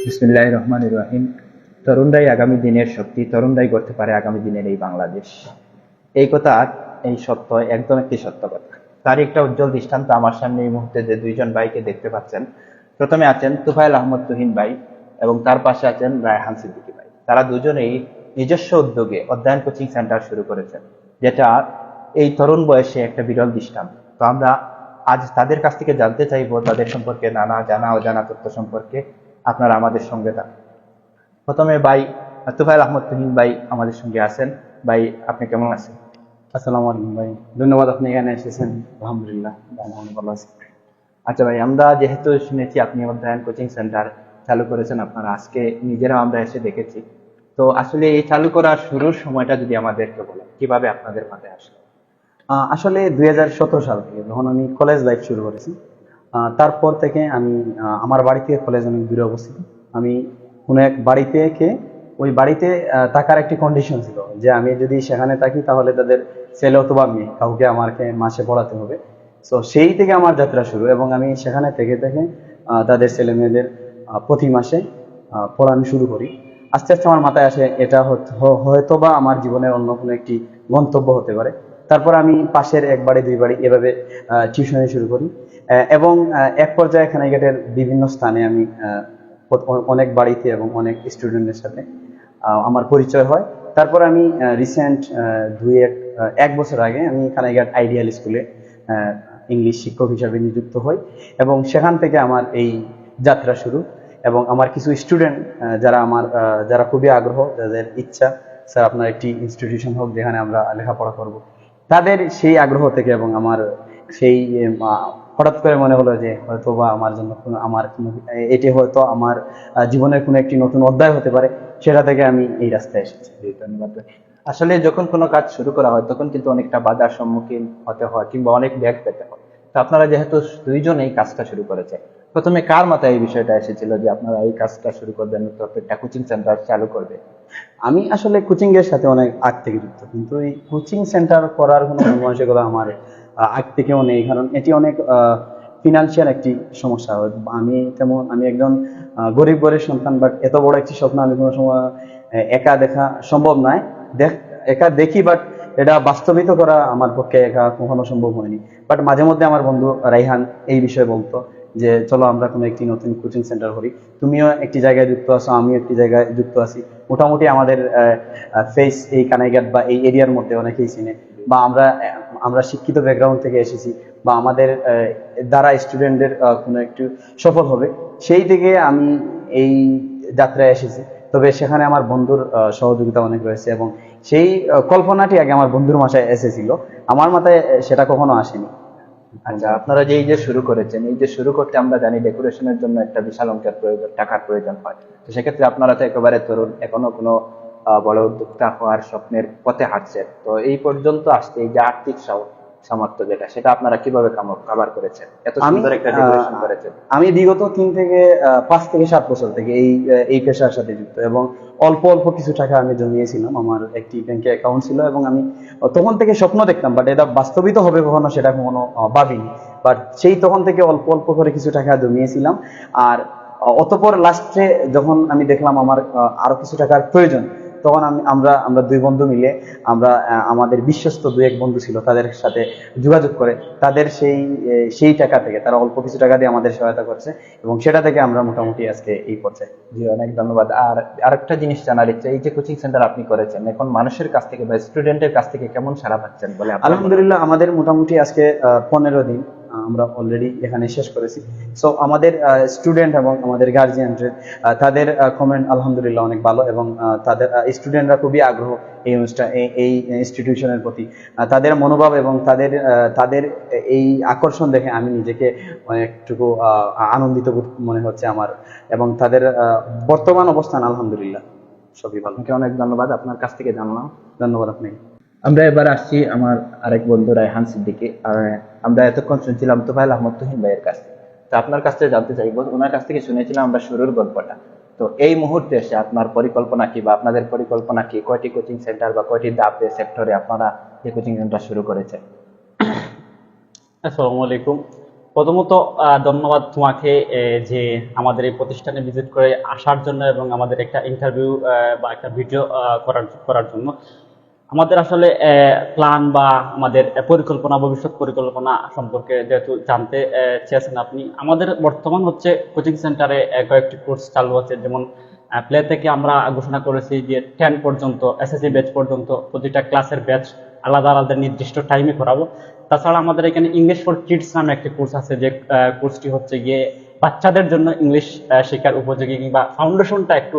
বিসমিল্লাহির রহমানির রহিম। তরুণরাই আগামী দিনের শক্তি, তরুণরাই গড়তে পারে আগামী দিনের এই বাংলাদেশ। এই কথা, এই সত্য একদম একটি সত্য কথা। তারই একটা উজ্জ্বল দৃষ্টান্ত আমার সামনে এই মুহূর্তে যে দুইজন ভাইকে দেখতে পাচ্ছেন। প্রথমে আছেন তুফাইল আহমদ তুহিন ভাই এবং তার পাশে আছেন রায়হান সিদ্দিকী ভাই। তারা দুজনেই নিজস্ব উদ্যোগে অধ্যয়ন কোচিং সেন্টার শুরু করেছেন, যেটা এই তরুণ বয়সে একটা বিরল দৃষ্টান্ত। তো আমরা আজ তাদের কাছ থেকে জানতে চাইবো তাদের সম্পর্কে নানা জানা অজানা তথ্য সম্পর্কে। আপনারা আমাদের সঙ্গে থাকুন। প্রথমে ভাই তুফাইল আহমদ তুহিন ভাই আমাদের সঙ্গে আছেন। ভাই, আপনি কেমন আছেন? আসসালামু আলাইকুম ভাই, ধন্যবাদ আপনি এখানে এসেছেন। আলহামদুলিল্লাহ আমি ভালো আছি। আচ্ছা ভাই, আমরা যেহেতু শুনেছি আপনি অধ্যয়ন কোচিং সেন্টার চালু করেছেন, আপনারা আজকে নিজেরাও আমরা এসে দেখেছি। তো আসলে এই চালু করার শুরুর সময়টা যদি আমাদেরকে বলেন, কিভাবে আপনাদের মাথায় আসলো? আসলে 2017 সাল থেকে যখন আমি কলেজ লাইফ শুরু করেছি, তারপর থেকে আমি আমার বাড়ি থেকে কলেজ অনেক দূরে অবস্থিত। আমি কোনো এক বাড়িতে ওই বাড়িতে থাকার একটি কন্ডিশন ছিল যে আমি যদি সেখানে থাকি তাহলে তাদের ছেলে অথবা মেয়ে কাউকে আমাকে মাসে পড়াতে হবে। তো সেই থেকে আমার যাত্রা শুরু, এবং আমি সেখানে থেকে থেকে তাদের ছেলে মেয়েদের প্রতি মাসে পড়ানো শুরু করি। আস্তে আস্তে আমার মাথায় আসে এটা হয়তো বা আমার জীবনের অন্য কোনো একটি গন্তব্য হতে পারে। তারপর আমি পাশের এক বাড়ি দুই বাড়ি এভাবে টিউশনি শুরু করি, এবং এক পর্যায়ে খানাইঘাটের বিভিন্ন স্থানে আমি অনেক বাড়িতে এবং অনেক স্টুডেন্টের সাথে আমার পরিচয় হয়। তারপর আমি রিসেন্ট এক বছর আগে আমি খানাইঘাট আইডিয়াল স্কুলে ইংলিশ শিক্ষক হিসাবে নিযুক্ত হই, এবং সেখান থেকে আমার এই যাত্রা শুরু। এবং আমার কিছু স্টুডেন্ট যারা খুবই আগ্রহ, যাদের ইচ্ছা স্যার আপনার একটি ইনস্টিটিউশন হোক যেখানে আমরা লেখাপড়া করব, তাদের সেই আগ্রহ থেকে এবং আমার সেই হঠাৎ করে মনে হলো যে হয়তো বা আমার জন্য এটি হয়তো আমার জীবনের কোনো একটি নতুন অধ্যায় হতে পারে। সেটা থেকে আমি এই রাস্তায় এসেছি। জি, ধন্যবাদ ভাই। আসলে যখন কোনো কাজ শুরু করা হয় তখন কিন্তু অনেকটা বাধার সম্মুখীন হতে হয় কিংবা অনেক ব্যাগ পেতে হয়। তো আপনারা যেহেতু দুইজন এই কাজটা শুরু করেছে, প্রথমে কার মাথায় এই বিষয়টা এসেছিল যে আপনারা এই কাজটা শুরু করবেন, একটা কোচিং সেন্টার চালু করবে? আমি আসলে কোচিং এর সাথে অনেক আগ থেকে যুক্ত, কিন্তু এই কোচিং সেন্টার করার কোনো মানসিকতা আমার আগ থেকেও নেই, কারণ এটি অনেক ফিনান্সিয়াল একটি সমস্যা। আমি একজন গরিব ঘরের সন্তান, বাট এত বড় একটি স্বপ্ন আমি কোনো সময় একা দেখা সম্ভব নয়। একা দেখি, বাট এটা বাস্তবিত করা আমার পক্ষে একা কখনো সম্ভব হয়নি। বাট মাঝে মধ্যে আমার বন্ধু রাইহান এই বিষয়ে বলতো যে চলো আমরা কোনো একটি নতুন কোচিং সেন্টার করি, তুমিও একটি জায়গায় যুক্ত আছো, আমিও একটি জায়গায় যুক্ত আছি। মোটামুটি আমাদের ফেস এই কানাইঘাট বা এই এরিয়ার মধ্যে অনেকেই চিনে, বা আমরা শিক্ষিত ব্যাকগ্রাউন্ড থেকে এসেছি, বা আমাদের দ্বারা স্টুডেন্টদের কোনো একটু সফল হবে, সেই থেকে আমি এই যাত্রায় এসেছি। তবে সেখানে আমার বন্ধুর সহযোগিতা অনেক রয়েছে, এবং সেই কল্পনাটি আগে আমার বন্ধুর মাথায় এসেছিল, আমার মাথায় সেটা কখনো আসেনি। আচ্ছা, আপনারা যে এই যে শুরু করেছেন, এই যে শুরু করতে আমরা জানি ডেকোরেশনের জন্য একটা বিশাল অঙ্কের প্রয়োজন, টাকার প্রয়োজন হয়। তো সেক্ষেত্রে আপনারা তো একেবারে তরুণ, এখনো কোনো বড় উদ্যোক্তা হওয়ার স্বপ্নের পথে হাঁটছেন। তো এই পর্যন্ত আসতে এই যে আর্থিক সামর্থ্য যেটা, সেটা আপনারা কিভাবে কাভার করেছেন? এত আমি সুন্দর একটা ডেকোরেশন করেছেন। আমি বিগত 5 থেকে 7 বছর থেকে এই পেশার সাথে যুক্ত, এবং অল্প অল্প কিছু টাকা আমি জমিয়েছিলাম। আমার একটি ব্যাংকে অ্যাকাউন্ট ছিল, এবং আমি তখন থেকে স্বপ্ন দেখতাম, বাট এটা বাস্তবিত হবে কখনো সেটা কখনো ভাবিনি। বাট সেই তখন থেকে অল্প অল্প করে কিছু টাকা জমিয়েছিলাম। আর অতঃপর লাস্টে যখন আমি দেখলাম আমার আরো কিছু টাকার প্রয়োজন, তখন আমরা দুই বন্ধু মিলে আমাদের বিশ্বস্ত দু এক বন্ধু ছিল, তাদের সাথে যোগাযোগ করে তাদের সেই টাকা থেকে, তারা অল্প কিছু টাকা দিয়ে আমাদের সহায়তা করছে, এবং সেটা থেকে আমরা মোটামুটি আজকে এই পর্যায়ে। জি, অনেক ধন্যবাদ। আর আরেকটা জিনিস জানার ইচ্ছা, এই যে কোচিং সেন্টার আপনি করেছেন, এখন মানুষের কাছ থেকে বা স্টুডেন্টের কাছ থেকে কেমন সাড়া পাচ্ছেন বলে আপনার মনে হয়? আলহামদুলিল্লাহ, আমাদের মোটামুটি আজকে 15 দিন আমরা অলরেডি এখানে শেষ করেছি। সো আমাদের স্টুডেন্ট এবং আমাদের গার্জিয়ানদের তাদের কমেন্ট আলহামদুলিল্লাহ অনেক ভালো, এবং তাদের স্টুডেন্টরা খুবই আগ্রহ এই অনুষ্ঠান এই ইনস্টিটিউশনের প্রতি। তাদের মনোভাব এবং তাদের এই আকর্ষণ দেখে আমি নিজেকে অনেকটুকু আনন্দিত মনে হচ্ছে আমার, এবং তাদের বর্তমান অবস্থান আলহামদুলিল্লাহ সবই ভালো। আপনাকে অনেক ধন্যবাদ, আপনার কাছ থেকে জানলাম। ধন্যবাদ আপনাকে। আমরা এবার আসছি আমার আরেক বন্ধু রায়হান সিদ্দিকী। আর আমরা এতক্ষণ শুনছিলাম তুফাইল আহমদ তুহিন ভাইয়ের কাছ থেকে। তো আপনার কাছ থেকে জানতে চাইবো, ওনার কাছ থেকে শুনেছিলাম আমরা শুরুর গল্পটা। তো এই মুহূর্তে এসে আপনার পরিকল্পনা কি বা আপনাদের পরিকল্পনা কি? কয়টি কোচিং সেন্টার বা কয়টি ধাপে সেক্টরে আপনারা এই কোচিং সেন্টার শুরু করেছেন? আসসালামু আলাইকুম। প্রথমত ধন্যবাদ তোমাকে যে আমাদের এই প্রতিষ্ঠানে ভিজিট করে আসার জন্য এবং আমাদের একটা ইন্টারভিউ বা একটা ভিডিও করার জন্য। আমাদের আসলে প্ল্যান বা আমাদের পরিকল্পনা, ভবিষ্যৎ পরিকল্পনা সম্পর্কে যেহেতু জানতে চেয়েছেন আপনি, আমাদের বর্তমান হচ্ছে কোচিং সেন্টারে কয়েকটি কোর্স চালু আছে। যেমন প্লে থেকে আমরা ঘোষণা করেছি যে 10 পর্যন্ত এসএসসি ব্যাচ পর্যন্ত প্রতিটা ক্লাসের ব্যাচ আলাদা আলাদা নির্দিষ্ট টাইমে করাবো। তাছাড়া আমাদের এখানে ইংলিশ ফর কিডস নামে একটি কোর্স আছে, যে কোর্সটি হচ্ছে গিয়ে বাচ্চাদের জন্য ইংলিশ শেখার উপযোগী কিংবা ফাউন্ডেশনটা একটু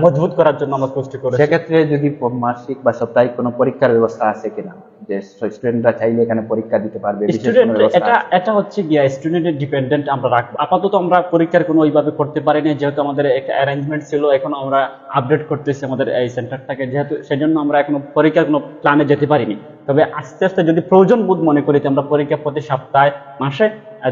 মজবুত করার জন্য আমরা কোর্সটি করেছি। সেক্ষেত্রে যদি মাসিক বা সাপ্তাহিক কোনো পরীক্ষার ব্যবস্থা আছে কিনা, যে স্টুডেন্টরা চাইলে এখানে পরীক্ষা দিতে পারবে, বিশেষ কোনো স্টুডেন্ট ব্যবস্থা আছে? এটা হচ্ছে গিয়া স্টুডেন্টের ডিপেন্ডেন্ট আমরা রাখবো। আপাতত আমরা পরীক্ষার কোনো ওইভাবে করতে পারিনি, যেহেতু আমাদের একটা অ্যারেঞ্জমেন্ট ছিল। এখন আমরা আপডেট করতেছি আমাদের এই সেন্টারটাকে, যেহেতু সেজন্য আমরা এখনো পরীক্ষার কোনো প্ল্যানে যেতে পারিনি। তবে আস্তে আস্তে যদি প্রয়োজন বোধ মনে করি, আমরা পরীক্ষা প্রতি সপ্তাহে, মাসে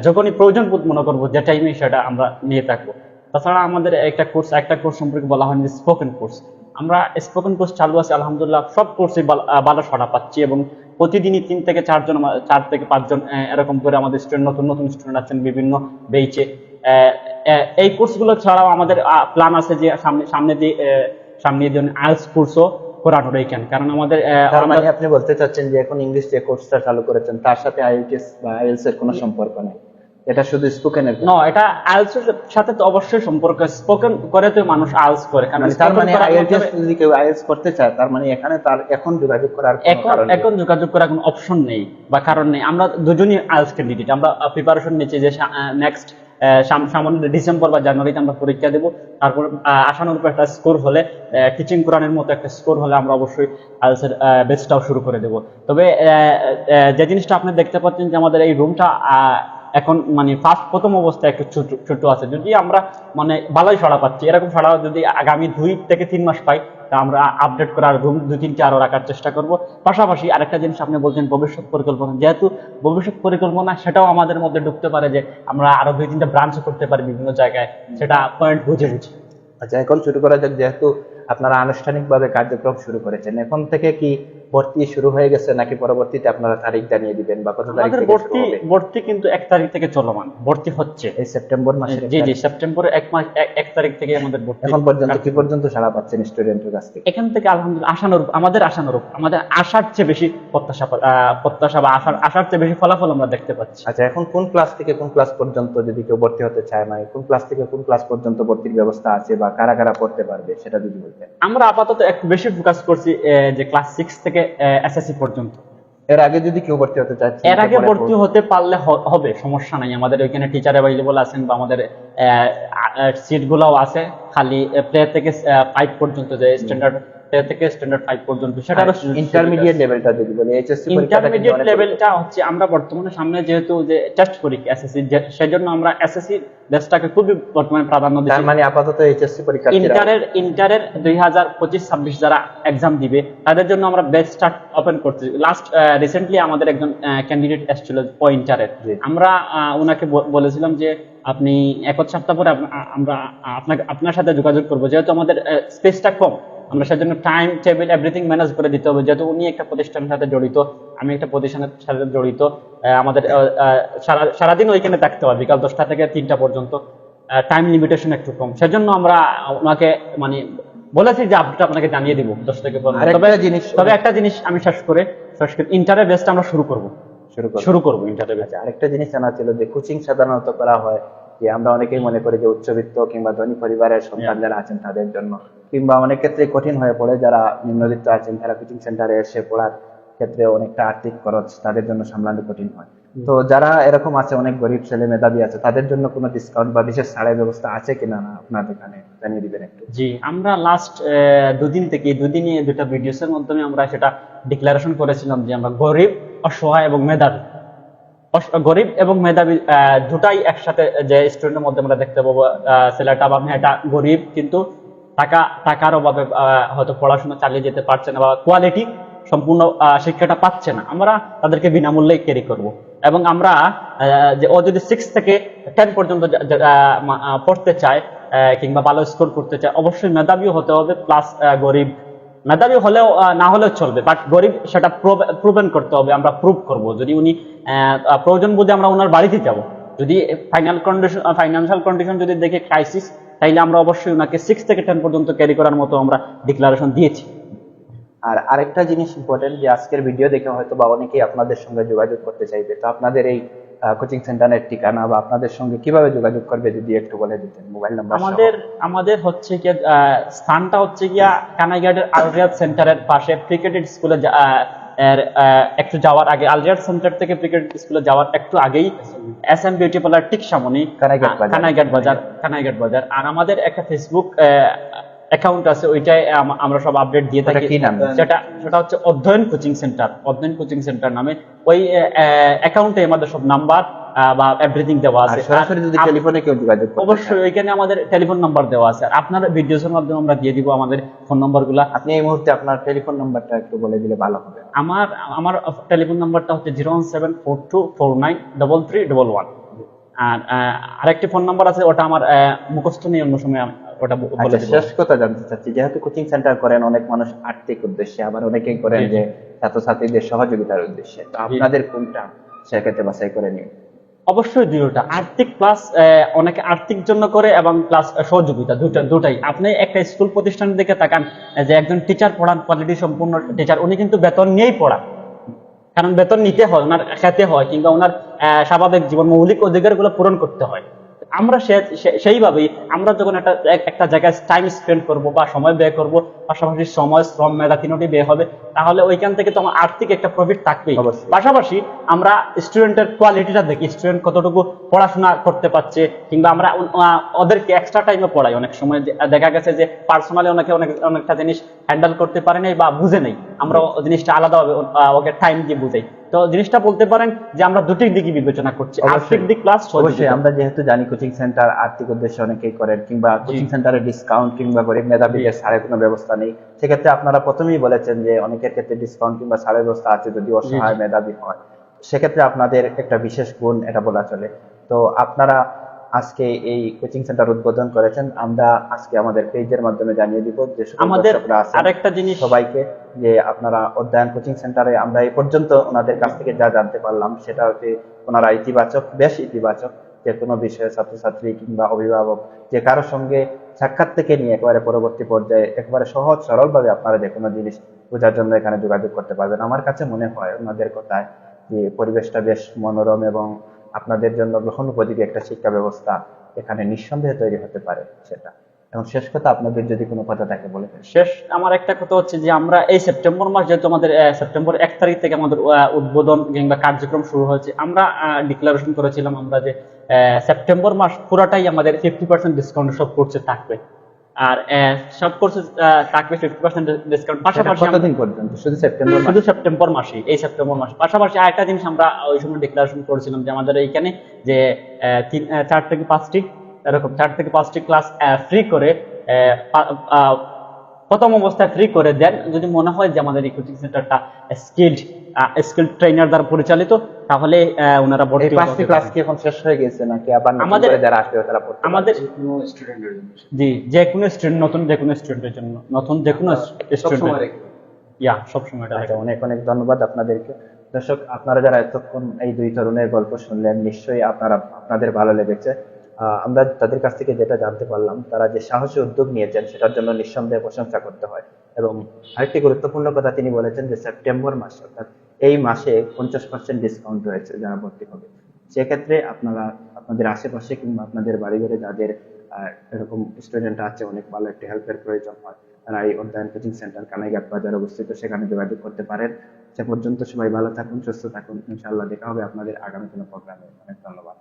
যখনই প্রয়োজন বোধ মনে করবো যে টাইমে, সেটা আমরা নিয়ে থাকবো। তাছাড়া আমাদের একটা কোর্স সম্পর্কে বলা হয়নি, স্পোকেন কোর্স। আমরা স্পোকেন কোর্স চালু আছে, আলহামদুলিল্লাহ সব কোর্সে ভালো সাড়া পাচ্ছি এবং প্রতিদিনই 3 থেকে 4 জন, 4 থেকে 5 জন এরকম করে আমাদের স্টুডেন্ট, নতুন নতুন স্টুডেন্ট আছেন বিভিন্ন বেইচে। এই কোর্সগুলো ছাড়াও আমাদের প্ল্যান আছে যে সামনে দিয়ে আইএলটিএস কোর্সও করানোর এইখানে, কারণ আমাদের তার মানে আপনি বলতে চাচ্ছেন যে এখন ইংলিশ যে কোর্সটা চালু করেছেন তার সাথে আইএলটিএস বা আইএলটিএস এর কোনো সম্পর্ক নেই, এটা শুধু স্পোকেনের? এটা আইএলটিএস এর সাথে তো অবশ্যই সম্পর্ক। স্পোকেন করে তো মানুষ আইএলটিএস করে, কারণ তার মানে আইএলটিএস যদি কেউ আইএলটিএস করতে চায়, তার মানে এখানে তার এখন যোগাযোগ করার কোনো কারণ নেই? এখন যোগাযোগ করার কোনো অপশন নেই বা কারণ নেই। আমরা দুজনই আইএলটিএস ক্যান্ডিডেট। আমরা প্রিপারেশন নিচ্ছি যে নেক্সট সামনে ডিসেম্বর বা জানুয়ারিতে আমরা পরীক্ষা দেব। তারপর আশানুরূপ একটা স্কোর হলে, টিচিং কোরআনের মতো একটা স্কোর হলে আমরা অবশ্যই আইএলটিএস এর ব্যাচটাও শুরু করে দেব। তবে যে জিনিসটা আপনি দেখতে পাচ্ছেন যে আমাদের এই রুমটা এখন মানে প্রথম অবস্থায় একটু ছোট আছে, যদি আমরা মানে ভালোই সাড়া পাচ্ছি। এরকম সাড়া যদি আগামী 2 থেকে 3 মাস পাই, তা আমরা আপডেট করার রুম 2-3টা আরো রাখার চেষ্টা করব। পাশাপাশি আরেকটা জিনিস আপনি বলছেন ভবিষ্যৎ পরিকল্পনা, যেহেতু ভবিষ্যৎ পরিকল্পনা সেটাও আমাদের মধ্যে ঢুকতে পারে যে আমরা আরো 2-3টা ব্রাঞ্চ করতে পারি বিভিন্ন জায়গায়, সেটা পয়েন্ট বুঝে। আচ্ছা, এখন শুরু করা যাক। যেহেতু আপনারা আনুষ্ঠানিকভাবে কার্যক্রম শুরু করেছেন, এখন থেকে কি ভর্তি শুরু হয়ে গেছে নাকি পরবর্তীতে আপনারা তারিখ জানিয়ে দিবেন বা কত তারিখ থেকে শুরু হবে? ভর্তি কিন্তু 1 তারিখ থেকে চলমান, ভর্তি হচ্ছে এই সেপ্টেম্বর মাসের? জি সেপ্টেম্বরের 1 তারিখ থেকে আমাদের ভর্তি। এখন পর্যন্ত কি পর্যন্ত সাড়া পাচ্ছেন স্টুডেন্টের কাছ থেকে? এখান থেকে আলহামদুলিল্লাহ আমাদের আশার চেয়ে বেশি প্রত্যাশা বা আশার চেয়ে বেশি ফলাফল আমরা দেখতে পাচ্ছি। আচ্ছা, এখন কোন ক্লাস থেকে কোন ক্লাস পর্যন্ত যদি কেউ ভর্তি হতে চায়, মানে কোন ক্লাস থেকে কোন ক্লাস পর্যন্ত ভর্তির ব্যবস্থা আছে বা কারা কারা পড়তে পারবে, সেটা যদি বলতেন। আমরা আপাতত একটু বেশি ফোকাস করছি যে ক্লাস 6 থেকে এসএসসি পর্যন্ত। এর আগে যদি কেউ ভর্তি হতে চায়, এর আগে ভর্তি হতে পারলে হবে, সমস্যা নাই। আমাদের ওইখানে টিচার অ্যাভেলেবল আছেন বা আমাদের সিট গুলাও আছে খালি। প্লে থেকে 5 পর্যন্ত, যে স্ট্যান্ডার্ড প্লে থেকে স্ট্যান্ডার্ড 5 পর্যন্ত, সেটা ইন্টারমিডিয়েট লেভেলটা যদি বলি, এইচএসসি ইন্টারমিডিয়েট লেভেলটা হচ্ছে আমরা বর্তমানে সামনে যেহেতু যে টেস্ট পরীক্ষা এসএসসি, সেজন্য আমরা এসএসসি ব্যাচটাকে খুবই বর্তমানে প্রাধান্য দিচ্ছি। তার মানে আপাতত এইচএসসি পরীক্ষা ইন্টারের 2025-26 যারা এক্সাম দিবে তাদের জন্য আমরা ব্যাচ স্টার্ট ওপেন করতে। লাস্ট রিসেন্টলি আমাদের একজন ক্যান্ডিডেট এসেছিল ইন্টারের। আমরা ওনাকে বলেছিলাম যে আপনি 1 সপ্তাহ পরে আমরা আপনার সাথে যোগাযোগ করবো, যেহেতু আমাদের স্পেসটা কম। আমরা সেজন্য টাইম টেবিল এভরিথিং ম্যানেজ করে দিতে হবে, যেহেতু উনি একটা প্রতিষ্ঠানের সাথে জড়িত, আমি একটা প্রতিষ্ঠানের সাথে জড়িত। আমাদের সারাদিন ওইখানে থাকতে হবে, বিকাল 10টা থেকে 3টা পর্যন্ত। টাইম লিমিটেশন একটু কম, সেজন্য আমরা ওনাকে মানে বলেছি যে আপডেট আপনাকে জানিয়ে দিব 10 থেকে 15। তবে একটা জিনিস আমি শেষ করে ইন্টারের বেসটা আমরা শুরু করবো ইন্টারের বেস। আরেকটা জিনিস জানা ছিল যে কোচিং সাধারণত করা হয় যে আমরা অনেকেই মনে করি যে উচ্চবিত্ত কিংবা ধনী পরিবারের সন্তান যারা আছেন তাদের জন্য, কিংবা অনেক ক্ষেত্রে কঠিন হয়ে পড়ে যারা নিম্নবিত্ত আছেন, তারা কোচিং সেন্টারে এসে পড়ার ক্ষেত্রে অনেকটা আর্থিক খরচ তাদের জন্য সামলানো কঠিন হয়। তো যারা এরকম আছে, অনেক গরিব ছেলে মেধাবী আছে, তাদের জন্য কোনো ডিসকাউন্ট বা বিশেষ ছাড়ের ব্যবস্থা আছে কিনা না আপনাদের এখানে জানিয়ে দিবেন একটু। জি, আমরা লাস্ট 2 দিনে 2টা ভিডিওস এর মাধ্যমে আমরা সেটা ডিক্লারেশন করেছিলাম যে আমরা গরিব, অসহায় এবং মেধাবী, গরিব এবং মেধাবী দুটাই একসাথে যে স্টুডেন্টের মধ্যে আমরা দেখতে পাবো। ছেলেটা বা মেয়েটা গরিব কিন্তু টাকার অভাবে হয়তো পড়াশোনা চালিয়ে যেতে পারছে না বা কোয়ালিটি সম্পূর্ণ শিক্ষাটা পাচ্ছে না, আমরা তাদেরকে বিনামূল্যে ক্যারি করব। এবং আমরা যে ও যদি 6 থেকে 10 পর্যন্ত পড়তে চায় কিংবা ভালো স্কোর করতে চায়, অবশ্যই মেধাবীও হতে হবে, প্লাস গরিব। মেধাবী হলেও না হলেও চলবে, বাট গরিব সেটা প্রুভেন করতে হবে, আমরা প্রুভ করব। যদি উনি প্রয়োজন বোধে আমরা ওনার বাড়িতে যাব, যদি ফাইন্যান্সিয়াল কন্ডিশন যদি দেখে ক্রাইসিস, তাইলে আমরা অবশ্যই ওনাকে 6 থেকে 10 পর্যন্ত ক্যারি করার মতো আমরা ডিক্লারেশন দিয়েছি। আর আরেকটা জিনিস ইম্পর্টেন্ট, যে আজকের ভিডিও দেখে হয়তো বা অনেকেই আপনাদের সঙ্গে যোগাযোগ করতে চাইবে, তো আপনাদের এই কোচিং সেন্টারের ঠিকানা বা আপনাদের সঙ্গে কিভাবে যোগাযোগ করবে যদি একটু বলে দিতেন, মোবাইল নাম্বার। আমাদের হচ্ছে কি স্থানটা হচ্ছে গিয়া কানাইঘাটের আলরিয়াদ সেন্টারের পাশে ক্রিকেটের স্কুলে একটু যাওয়ার আগে, আলরিয়াদ সেন্টার থেকে ক্রিকেট স্কুলে যাওয়ার একটু আগেই SM বিউটি পার্লার ঠিক সামনে কানাইঘাট বাজার। আর আমাদের একটা ফেসবুক অ্যাকাউন্ট আছে, ওইটাই আমরা সব আপডেট দিয়ে থাকি। কি নাম? সেটা হচ্ছে অধ্যয়ন কোচিং সেন্টার নামে। ওই অ্যাকাউন্টে আমাদের সব নাম্বার বা এভরিথিং দেওয়া আছে। সরাসরি যদি টেলিফোনে কেউ যোগাযোগ করতে চায়, অবশ্যই ওইখানে আমাদের টেলিফোন নাম্বার দেওয়া আছে, আর আপনার ভিডিওস এর মাধ্যমে আমরা দিয়ে দিব আমাদের ফোন নাম্বারগুলো। আপনি এই মুহূর্তে আপনার টেলিফোন নাম্বারটা একটু বলে দিলে ভালো হবে। আমার টেলিফোন নাম্বারটা হচ্ছে 01742493311। আর আরেকটি ফোন নাম্বার আছে, ওটা আমার মুখস্থ নিয়ে অন্য সময় ওটা বলে দিব। শেষ কথা জানতে চাচ্ছি, যেহেতু কোচিং সেন্টার করেন অনেক মানুষ আর্থিক উদ্দেশ্যে, আবার অনেকেই করেন যে ছাত্রছাত্রীদের সহযোগিতার উদ্দেশ্যে, তো আপনাদের কোনটা সেক্ষেত্রে বাছাই করে নিন। অবশ্যই দুটোটা, আর্থিক প্লাস অনেকে আর্থিক জন্য করে এবং প্লাস সহযোগিতা, দুটাই। আপনি একটা স্কুল প্রতিষ্ঠান দিকে তাকান, যে একজন টিচার পড়ান, কোয়ালিটি সম্পূর্ণ টিচার, উনি কিন্তু বেতন নিয়েই পড়ান, কারণ বেতন নিতে হয়, ওনার খেতে হয়, কিংবা ওনার স্বাভাবিক জীবন মৌলিক অধিকার গুলো পূরণ করতে হয়। আমরা সেইভাবেই আমরা যখন একটা জায়গায় টাইম স্পেন্ড করব বা সময় ব্যয় করব, পাশাপাশি সময়, শ্রম, মেধা তিনটি ব্যয় হবে, তাহলে ওইখান থেকে তো আমার আর্থিক একটা প্রফিট থাকবেই। পাশাপাশি আমরা স্টুডেন্টের কোয়ালিটিটা দেখি, স্টুডেন্ট কতটুকু পড়াশোনা করতে পারছে, কিংবা আমরা ওদেরকে এক্সট্রা টাইমে পড়াই। অনেক সময় দেখা গেছে যে পার্সোনালি অনেকটা জিনিস হ্যান্ডেল করতে পারে নাই বা বুঝে নেই, আমরা জিনিসটা আলাদাভাবে ওকে টাইম দিয়ে বুঝাই। তো জিনিসটা বলতে পারেন যে আমরা দুটি দিকই বিবেচনা করছি, আর্থিক দিক প্লাস। অবশ্যই আমরা যেহেতু জানি কোচিং সেন্টার আর্থিক উদ্দেশ্যে অনেকেই করেন, কিংবা কোচিং সেন্টারে ডিসকাউন্ট কিংবা গরিব মেধাবীদের ছাড়ের কোনো ব্যবস্থা নেই, সেক্ষেত্রে আপনারা প্রথমেই বলেছেন যে অনেকের ক্ষেত্রে ডিসকাউন্ট কিংবা ছাড়ের ব্যবস্থা আছে যদি অসহায় মেধাবী হয়, সেক্ষেত্রে আপনাদের একটা বিশেষ গুণ এটা বলা চলে। তো আপনারা আজকে এই কোচিং সেন্টার উদ্বোধন করেছেন, আমরা আজকে আমাদের পেজের মাধ্যমে জানিয়ে দিব যে আমাদের আরেকটা জিনিস সবাইকে, যে আপনারা অধ্যয়ন কোচিং সেন্টারে, আমরা এই পর্যন্ত ওনাদের কাছ থেকে যা জানতে পারলাম সেটা হচ্ছে ওনারা ইতিবাচক, বেশ ইতিবাচক। যে কোনো বিষয়ে ছাত্রছাত্রী কিংবা অভিভাবক যে কারোর সঙ্গে সাক্ষাৎ থেকে নিয়ে একেবারে পরবর্তী পর্যায়ে একেবারে সহজ সরল ভাবে আপনারা যে কোনো জিনিস বোঝার জন্য এখানে যোগাযোগ করতে পারবেন। আমার কাছে মনে হয় ওনাদের কথায় যে পরিবেশটা বেশ মনোরম এবং আপনাদের জন্য গ্রহণ উপযোগী একটা শিক্ষা ব্যবস্থা এখানে নিঃসন্দেহে তৈরি হতে পারে সেটা। এবং শেষ কথা, আপনাদের যদি কোনো কথা থাকে বলে। আমার একটা কথা হচ্ছে যে আমরা এই সেপ্টেম্বর মাস, যেহেতু আমাদের সেপ্টেম্বর 1 তারিখ থেকে আমাদের উদ্বোধন কিংবা কার্যক্রম শুরু হয়েছে, আমরা ডিক্লারেশন করেছিলাম আমরা যে সেপ্টেম্বর মাস পুরাটাই আমাদের 50% ডিসকাউন্ট সব কোর্সে থাকবে। আর সব কোর্সে থাকবে 50% ডিসকাউন্ট। পাশাপাশি কতদিন পর্যন্ত? শুধু সেপ্টেম্বর মাসে, এই সেপ্টেম্বর মাস। পাশাপাশি আরেকটা জিনিস আমরা ওই সময় ডিক্লারেশন করেছিলাম যে আমাদের এইখানে যে 4 থেকে 5টি ক্লাস ফ্রি করে, প্রথম অবস্থায় ফ্রি করে দেন যদি মনে হয় যে আমাদের এই কোচিং সেন্টারটা স্কিলড ট্রেনার দ্বারা পরিচালিত, তাহলে ওনারা ভর্তি। 5টি ক্লাস কি এখন শেষ হয়ে গেছে নাকি আবার আমাদের যারা আসবে তারা পড়তে? আমাদের স্টুডেন্টের জন্য, জি, যে কোনো স্টুডেন্ট, নতুন যে কোনো স্টুডেন্টের জন্য, নতুন যে কোনো স্টুডেন্ট, সব সময়। অনেক অনেক ধন্যবাদ আপনাদেরকে। দর্শক, আপনারা যারা এতক্ষণ এই দুই তরুণের গল্প শুনলেন, নিশ্চয়ই আপনাদের ভালো লেগেছে। আমরা তাদের কাছ থেকে যেটা জানতে পারলাম, তারা যে সাহসী উদ্যোগ নিয়েছেন সেটার জন্য নিঃসন্দেহে প্রশংসা করতে হয়। এবং আরেকটি গুরুত্বপূর্ণ কথা তিনি বলেছেন যে সেপ্টেম্বর মাস, অর্থাৎ এই মাসে 50% ডিসকাউন্ট রয়েছে যারা ভর্তি হবে। সেক্ষেত্রে আপনারা আপনাদের আশেপাশে কিংবা আপনাদের বাড়ি ঘরে যাদের এরকম স্টুডেন্ট আছে, অনেক ভালো একটি হেল্পের প্রয়োজন হয়, তারা এই অধ্যয়ন কোচিং সেন্টার কানাইঘাট বাজার অবস্থিত, সেখানে যোগাযোগ করতে পারেন। সে পর্যন্ত সবাই ভালো থাকুন, সুস্থ থাকুন। ইনশাআল্লাহ দেখা হবে আপনাদের আগামী কোনো প্রোগ্রামে। অনেক ধন্যবাদ।